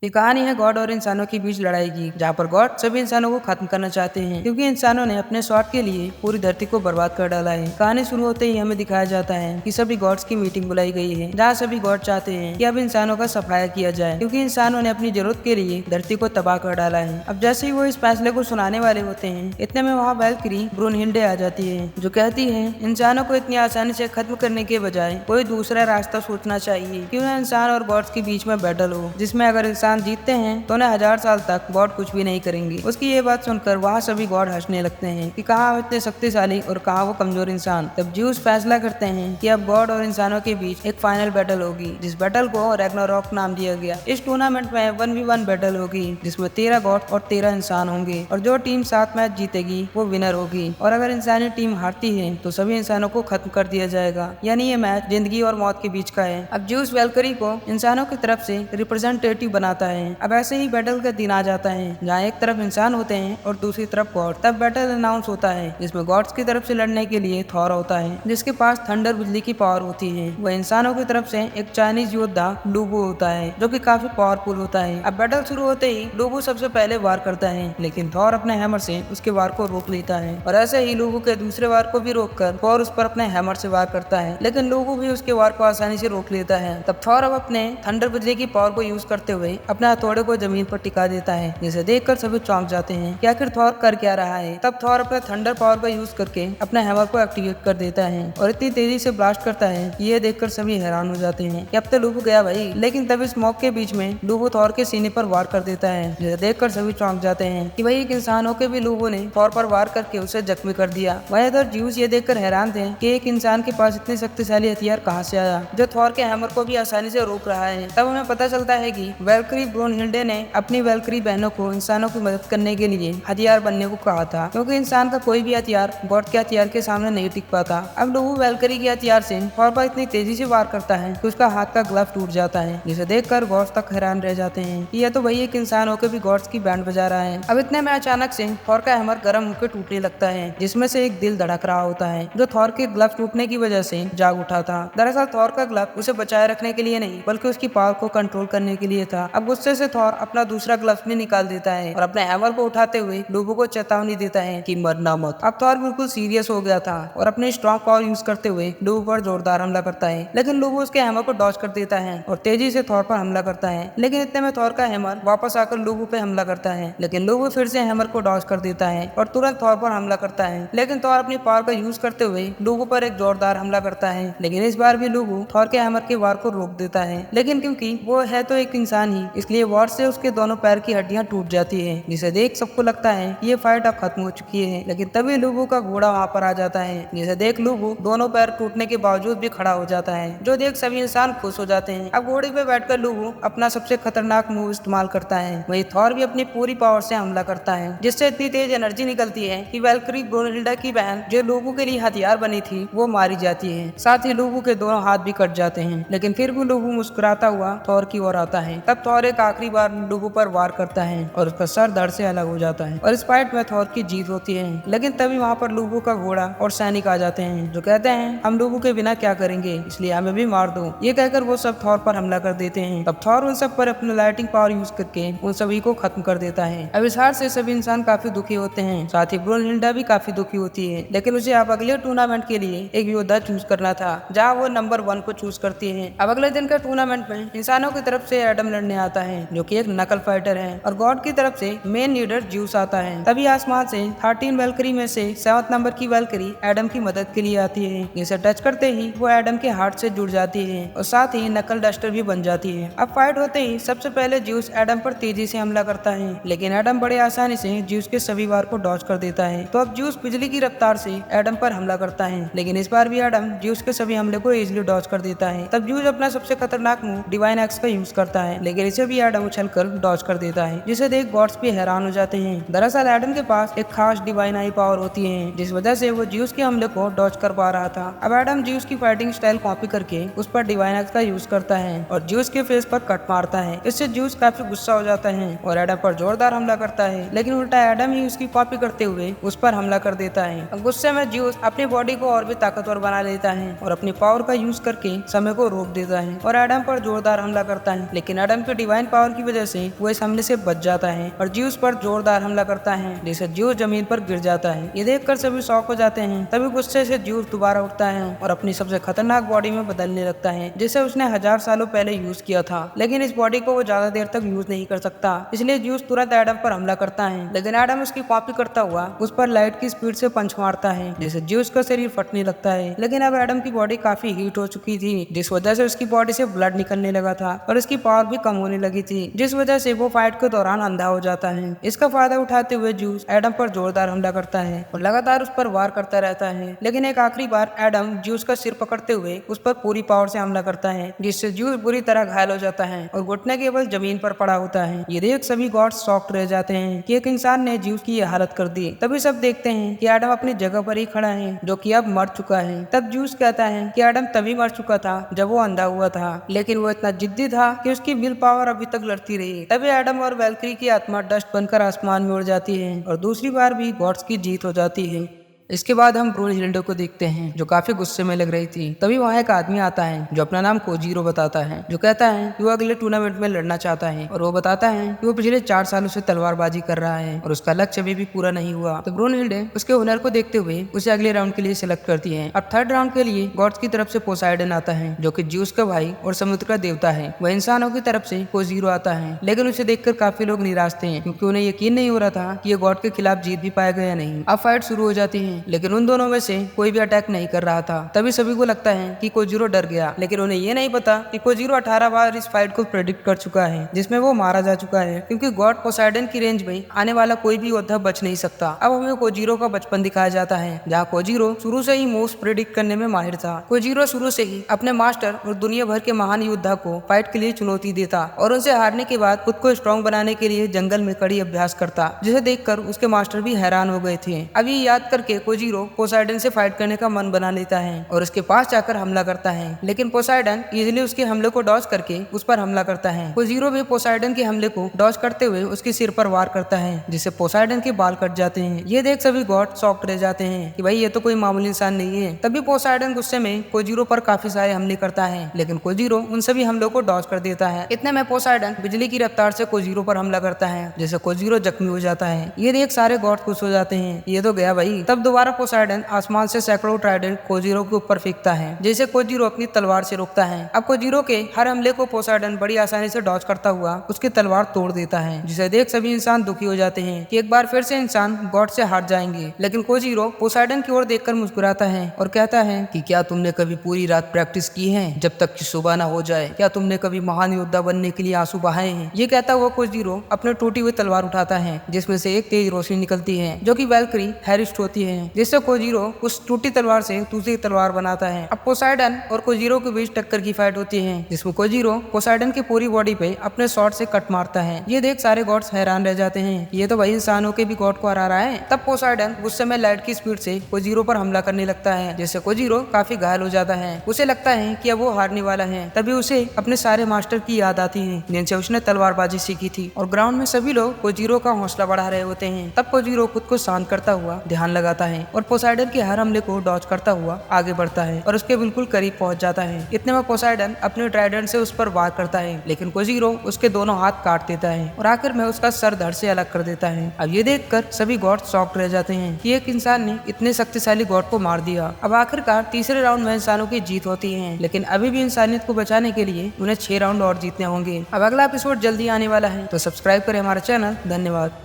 ये कहानी है गॉड और इंसानों के बीच लड़ाई की, जहाँ पर गॉड सभी इंसानों को खत्म करना चाहते हैं क्योंकि इंसानों ने अपने स्वार्थ के लिए पूरी धरती को बर्बाद कर डाला है। कहानी शुरू होते ही हमें दिखाया जाता है कि सभी गॉड्स की मीटिंग बुलाई गई है, जहाँ सभी गॉड चाहते हैं कि अब इंसानों का सफाया किया जाए क्योंकि इंसानों ने अपनी जरूरत के लिए धरती को तबाह कर डाला है। अब जैसे ही वो इस फैसले को सुनाने वाले होते हैं, इतने में वहाँ वैल्किरी ब्रूनहिल्डे आ जाती है, जो कहती है इंसानों को इतनी आसानी से खत्म करने के बजाय कोई दूसरा रास्ता सोचना चाहिए, क्यों ना इंसान और गॉड्स के बीच में बैटल हो, जिसमें अगर इंसान जीतते हैं तो उन्हें 1000 साल तक गॉड कुछ भी नहीं करेंगे। उसकी ये बात सुनकर वहाँ सभी गॉड हंसने लगते हैं कि कहाँ वो इतने शक्तिशाली और कहाँ वो कमजोर इंसान। तब ज्यूस फैसला करते हैं कि अब गॉड और इंसानों के बीच एक फाइनल बैटल होगी, जिस बैटल को रैग्नारोक नाम दिया गया। इस टूर्नामेंट में 1v1 बैटल होगी, जिसमें 13 गॉड और 13 इंसान होंगे और जो टीम 7 मैच जीतेगी वो विनर होगी। और अगर इंसानी टीम हारती है तो सभी इंसानों को खत्म कर दिया जाएगा, यानी ये मैच जिंदगी और मौत के बीच का है। अब ज्यूस वैल्किरी को इंसानों की तरफ से रिप्रेजेंटेटिव बनाता है। अब ऐसे ही बैटल का दिन आ जाता है, जहाँ एक तरफ इंसान होते हैं और दूसरी तरफ गॉड। तब बैटल अनाउंस होता है, जिसमें गॉड्स की तरफ से लड़ने के लिए थॉर होता है, जिसके पास थंडर बिजली की पावर होती है। वह इंसानों की तरफ से एक चाइनीज योद्धा लूबू होता है, जो कि काफी पावरफुल होता है। अब बैटल शुरू होते ही लूबू सबसे पहले वार करता है, लेकिन थॉर अपने हैमर से उसके वार को रोक लेता है और ऐसे ही लूबू के दूसरे वार को भी रोककर थॉर उस पर अपने हैमर से वार करता है, लेकिन लूबू भी उसके वार को आसानी से रोक लेता है। तब थॉर अब अपने थंडर बिजली की पावर को यूज करते हुए अपने हथौड़े को जमीन पर टिका देता है, जिसे देखकर सभी चौंक जाते हैं कि आखिर थॉर कर क्या रहा है। तब थॉर अपने थंडर पावर का यूज करके अपने हैमर को एक्टिवेट कर देता है और इतनी तेजी से ब्लास्ट करता है कि ये देखकर सभी हैरान हो जाते हैं कि अब तो लूबू गया भाई। लेकिन तब इस मॉक के बीच में लूबू थॉर के सीने पर वार कर देता है, जिसे देखकर सभी चौंक जाते हैं कि वही एक इंसान होकर भी लूबू ने थॉर पर वार करके उसे जख्मी कर दिया। वहीं इधर ज्यूस ये देखकर हैरान थे कि एक इंसान के पास इतने शक्तिशाली हथियार कहाँ से आया, जो थॉर के हैमर को भी आसानी से रोक रहा है। तब हमें पता चलता है कि वैल्किरी ब्रूनहिल्डे ने अपनी वैल्किरी बहनों को इंसानों की मदद करने के लिए हथियार बनने को कहा था, क्योंकि इंसान का कोई भी हथियार गॉड के हथियार के सामने नहीं टिक पाता। अब लूबू वैल्किरी के हथियार से थॉर पर इतनी तेजी से वार करता है कि उसका हाथ का ग्लव टूट जाता है, जिसे देखकर गॉड्स तक हैरान रह जाते हैं कि यह तो वही एक इंसान होकर भी गॉड्स की बैंड बजा रहा है। अब इतने में अचानक से थॉर का हैमर गर्म होकर टूटने लगता है, जिसमें से एक दिल धड़क रहा होता है, जो थॉर के ग्लव टूटने की वजह से जाग उठा था। दरअसल थॉर का ग्लव उसे बचाए रखने के लिए नहीं, बल्कि उसकी पावर को कंट्रोल करने के लिए था। अब गुस्से से थॉर अपना दूसरा ग्लव भी निकाल देता है और अपने हैमर को उठाते हुए लूबू को चेतावनी देता है कि मरना मत। अब थॉर बिल्कुल सीरियस हो गया था और अपने स्ट्रॉन्ग पावर यूज करते हुए लूबू पर जोरदार हमला करता है, लेकिन लूबू उसके हैमर को डॉज कर देता है और तेजी से थॉर पर हमला करता है। लेकिन इतने में थॉर का हैमर वापस आकर लूबू पे हमला करता है, लेकिन लूबू फिर से हैमर को डॉज कर देता है और तुरंत थॉर पर हमला करता है। लेकिन थॉर अपनी पावर का यूज करते हुए लूबू पर एक जोरदार हमला करता है, लेकिन इस बार भी लूबू थॉर के हैमर के वार को रोक देता है। लेकिन क्योंकि वो है तो एक इंसान ही, इसलिए वार से उसके दोनों पैर की हड्डियां टूट जाती है, जिसे देख सबको लगता है कि ये फाइट अब खत्म हो चुकी है। लेकिन तभी लूबू का घोड़ा वहाँ पर आ जाता है, जिसे देख लूबू दोनों पैर टूटने के बावजूद भी खड़ा हो जाता है, जो देख सभी इंसान खुश हो जाते हैं। अब घोड़े पे बैठकर लूबू अपना सबसे खतरनाक मूव इस्तेमाल करता है। वही थॉर भी अपनी पूरी पावर से हमला करता है, जिससे इतनी तेज एनर्जी निकलती है कि वैल्किरी ब्रूनहिल्डे की बहन, जो लूबू के लिए हथियार बनी थी, वो मारी जाती है। साथ ही लूबू के दोनों हाथ भी कट जाते हैं, लेकिन फिर भी लूबू मुस्कुराता हुआ थॉर की ओर आता है। तब थॉर एक आखिरी बार लूबू पर वार करता है और उसका सर धड़ से अलग हो जाता है और इस फाइट में थॉर की जीत होती है। लेकिन तभी वहाँ पर लूबू का घोड़ा और सैनिक आ जाते हैं, जो कहते हैं हम लूबू के बिना क्या करेंगे, इसलिए हमें भी मार दो। ये कहकर वो सब थॉर पर हमला कर देते हैं। तब थॉर उन सब पर अपनी लाइटिंग पावर यूज करके उन सभी को खत्म कर देता है। अब इस हार से सभी इंसान काफी दुखी होते हैं, साथ ही ब्रूनहिल्डे भी काफी दुखी होती है, लेकिन उसे अब अगले टूर्नामेंट के लिए एक योद्धा चूज करना था, जहाँ वो नंबर 1 को चूज करती है। अब अगले दिन का टूर्नामेंट में इंसानों की तरफ से एडम लड़ने आता है, जो कि एक नकल फाइटर है, और गॉड की तरफ से मेन लीडर ज्यूस आता है। तभी आसमान से 13 वैल्किरी में से 7 नंबर की वैल्किरी एडम की मदद के लिए आती है, जिसे टच करते ही वो एडम के हार्ट से जुड़ जाती है और साथ ही नकल डस्टर भी बन जाती है। अब फाइट होते ही सबसे पहले ज्यूस एडम पर तेजी से हमला करता है, लेकिन एडम बड़े आसानी से ज्यूस के सभी वार को डॉज कर देता है। तो अब ज्यूस बिजली की रफ्तार से एडम पर हमला करता है, लेकिन इस बार भी एडम ज्यूस के सभी हमले को इजिली डॉज कर देता है। तब ज्यूस अपना सबसे खतरनाक मूव डिवाइन एक्स का यूज करता है, लेकिन इसे भी एडम उछलकर डॉज कर देता है, जिसे देख गॉड्स भी हैरान हो जाते हैं। दरअसल एडम के पास एक खास डिवाइन आई पावर होती है, जिस वजह से वो ज्यूस के हमले को डॉज कर पा रहा था। अब एडम ज्यूस की फाइटिंग स्टाइल कॉपी करके उस पर डिवाइन एक्स का यूज करता है और ज्यूस के फेस पर कट मारता है। इससे ज्यूस काफी गुस्सा हो जाता है और एडम पर जोरदार हमला करता है, लेकिन उल्टा एडम ही उसकी कॉपी करते हुए उस पर हमला कर देता है। गुस्से में ज्यूस अपनी बॉडी को और भी ताकतवर बना लेता है और अपनी पावर का यूज करके समय को रोक देता है और एडम पर जोरदार हमला करता है, लेकिन एडम की डिवाइन डिवाइन पावर की वजह से वो इस हमले से बच जाता है और ज्यूस पर जोरदार हमला करता है, जिससे ज्यूस जमीन पर गिर जाता है। ये देखकर सभी शॉक हो जाते हैं। तभी गुस्से से ज्यूस दोबारा उठता है और अपनी सबसे खतरनाक बॉडी में बदलने लगता है, जिसे उसने 1000 सालों पहले यूज किया था। लेकिन इस बॉडी को वो ज्यादा देर तक यूज नहीं कर सकता, इसलिए ज्यूस तुरंत एडम पर हमला करता है। लेकिन एडम उसकी कॉपी करता हुआ उस पर लाइट की स्पीड से पंच मारता है, जिससे ज्यूस का शरीर फटने लगता है। लेकिन अब एडम की बॉडी काफी हीट हो चुकी थी, जिस वजह से उसकी बॉडी से ब्लड निकलने लगा था और उसकी पावर भी कम होने लगी थी, जिस वजह से वो फाइट के दौरान अंधा हो जाता है। इसका फायदा उठाते हुए ज्यूस एडम पर जोरदार हमला करता है और लगातार उस पर वार करता रहता है। लेकिन एक आखिरी बार एडम ज्यूस का सिर पकड़ते हुए उस पर पूरी पावर से हमला करता है, जिससे ज्यूस बुरी तरह घायल हो जाता है और घुटने केवल जमीन पर पड़ा होता है। ये देख सभी गॉड्स शॉक्ड रह जाते हैं कि एक इंसान ने ज्यूस की ये हालत कर दी। तभी सब देखते हैं कि एडम अपनी जगह पर ही खड़ा है, जो कि अब मर चुका है। तब ज्यूस कहता है कि एडम तभी मर चुका था जब वो अंधा हुआ था, लेकिन वो इतना जिद्दी था कि उसकी विल पावर अभी तक लड़ती रही। तभी एडम और वैल्क्री की आत्मा डस्ट बनकर आसमान में उड़ जाती है और दूसरी बार भी गॉड्स की जीत हो जाती है। इसके बाद हम ब्रूनहिल्डे को देखते हैं, जो काफी गुस्से में लग रही थी। तभी वहाँ एक आदमी आता है जो अपना नाम कोजीरो बताता है, जो कहता है कि वो अगले टूर्नामेंट में लड़ना चाहता है और वो बताता है कि वो पिछले 4 सालों से तलवारबाजी कर रहा है और उसका लक्ष्य अभी भी पूरा नहीं हुआ। तो ब्रूनहिल्डे उसके हुनर को देखते हुए उसे अगले राउंड के लिए सिलेक्ट करती है। अब थर्ड राउंड के लिए गॉड्स की तरफ से पोसाइडन आता है, जो कि ज्यूस का भाई और समुद्र का देवता है। वह इंसानों की तरफ से कोजीरो आता है, लेकिन उसे देखकर काफी लोग निराश थे, क्योंकि उन्हें यकीन नहीं हो रहा था कि ये गॉड के खिलाफ जीत भी पाएगा या नहीं। अब फाइट शुरू हो जाती है, लेकिन उन दोनों से कोई भी अटैक नहीं कर रहा था। तभी सभी को लगता है कि कोजीरो डर गया, लेकिन उन्हें ये नहीं पता कि कोजीरो 18 बार इस फाइट को प्रेडिक्ट कर चुका है, जिसमें वो मारा जा चुका है, क्योंकि गॉड पोसाइडन की रेंज में आने वाला कोई भी योद्धा बच नहीं सकता। अब हमें कोजीरो का बचपन दिखाया जाता है, जहाँ कोजीरो शुरू से ही मूव्स प्रेडिक्ट करने में माहिर था। कोजीरो शुरू से ही अपने मास्टर और दुनिया भर के महान योद्धा को फाइट के लिए चुनौती देता और उनसे हारने के बाद खुद को स्ट्रॉन्ग बनाने के लिए जंगल में कड़ी अभ्यास करता, जिसे देखकर उसके मास्टर भी हैरान हो गए थे। अब ये याद करके कोजीरो पोसाइडन से फाइट करने का मन बना लेता है और उसके पास जाकर हमला करता है, लेकिन पोसाइडन इजीली उसके हमले को डॉज करके उस पर हमला करता है। कोजीरो भी पोसाइडन के हमले को डॉज करते हुए उसके सिर पर वार करता है, जिससे पोसाइडन के बाल कट जाते हैं। ये देख सभी गॉड शॉक्ड रह जाते हैं कि भाई ये तो कोई मामूली इंसान नहीं है। तभी पोसाइडन गुस्से में कोजीरो पर काफी सारे हमले करता है, लेकिन कोजीरो उन सभी हमलों को डॉज कर देता है। इतने में पोसाइडन बिजली की रफ्तार से कोजीरो पर हमला करता है, जिससे कोजीरो जख्मी हो जाता है। ये देख सारे गॉड खुश हो जाते हैं, ये तो गया भाई। तब दोबारा पोसाइडन आसमान से सैकड़ों ट्राइडेंट कोजीरो के ऊपर फेंकता है, जिसे कोजीरो अपनी तलवार से रोकता है। अब कोजीरो के हर हमले को पोसाइडन बड़ी आसानी से डॉज करता हुआ उसकी तलवार तोड़ देता है, जिसे देख सभी इंसान दुखी हो जाते हैं कि एक बार फिर से इंसान गॉड से हार जाएंगे। लेकिन कोजीरो पोसाइडन की ओर देखकर मुस्कुराता है और कहता है कि क्या तुमने कभी पूरी रात प्रैक्टिस की है जब तक कि सुबह न हो जाए? क्या तुमने कभी महान योद्धा बनने के लिए आंसू बहाए हैं? ये कहता हुआ कोजीरो अपने टूटी हुई तलवार उठाता है, जिसमें से एक तेज रोशनी निकलती है, जो कि वैल्क्री हैरिस्ट होती है, जिससे कोजीरो उस टूटी तलवार से दूसरी तलवार बनाता है। अब पोसाइडन और कोजीरो के बीच टक्कर की फाइट होती है, जिसमें कोजीरो पोसाइडन की पूरी बॉडी पे अपने शॉट से कट मारता है। ये देख सारे गॉड्स हैरान रह जाते हैं, ये तो भाई इंसानों के भी गॉड को हरा रहा है। तब पोसाइडन गुस्से में लाइट की स्पीड से कोजीरो पर हमला करने लगता है, जिससे कोजीरो काफी घायल हो जाता है। उसे लगता है कि अब वो हारने वाला है। तभी उसे अपने सारे मास्टर की याद आती है, जिनसे उसने तलवारबाजी सीखी थी, और ग्राउंड में सभी लोग कोजीरो का हौसला बढ़ा रहे होते हैं। तब कोजीरो खुद को शांत करता हुआ ध्यान लगाता है और पोसाइडन के हर हमले को डॉज करता हुआ आगे बढ़ता है और उसके बिल्कुल करीब पहुंच जाता है। इतने में पोसाइडन अपने ट्राइडेंट से उस पर वार करता है, लेकिन कोजीरो उसके दोनों हाथ काट देता है और आखिर में उसका सर धड़ से अलग कर देता है। अब ये देखकर सभी गॉड शॉक्ड रह जाते हैं कि एक इंसान ने इतने शक्तिशाली गॉड को मार दिया। अब आखिरकार तीसरे राउंड में इंसानों की जीत होती है, लेकिन अभी भी इंसानियत को बचाने के लिए उन्हें 6 राउंड और जीतने होंगे। अब अगला एपिसोड जल्दी आने वाला है, तो सब्सक्राइब करें हमारा चैनल। धन्यवाद।